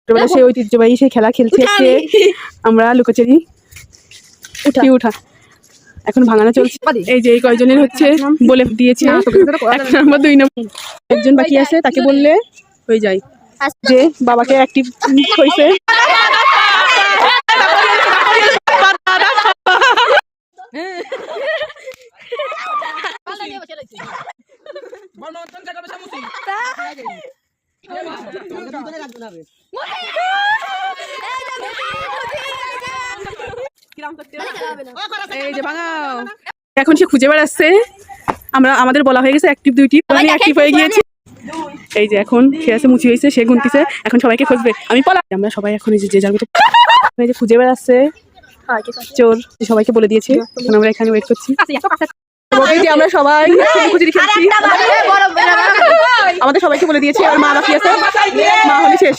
ছোটবেলা সেই ঐতিহ্যবাহী সেই খেলা খেলছে আজকে আমরা লুকোচুরি উঠা এখন ভাঙানো চলছে। এই যে এই কয়জনের হচ্ছে বলে দিয়েছে 1 নম্বর 2 নম্বর একজন বাকি আছে তাকে বললে হয়ে যায় যে বাবাকে অ্যাক্টিভ হয়েছে। এই যে ভাঙাও এখন সে খুঁজে বেড়াচ্ছে। আমাদের বলা হয়ে গেছে অ্যাক্টিভ 2টি আমি অ্যাক্টিভ হয়ে গিয়েছি। এই যে এখন সে আছে মুচি হয়েছে সে গুনতিছে এখন সবাইকে খুঁজবে আমি পলাই। আমরা সবাই এখন যে যার মতো এই যে খুঁজে বেড়াচ্ছে চোর সবাইকে বলে দিয়েছে। এখন আমরা এখানে ওয়েট করছি। এই যে আমরা সবাই লুকোচুরি খেলছি আমাদের সবাইকে বলে দিয়েছে আর মা বাকি আছে মা হলে শেষ।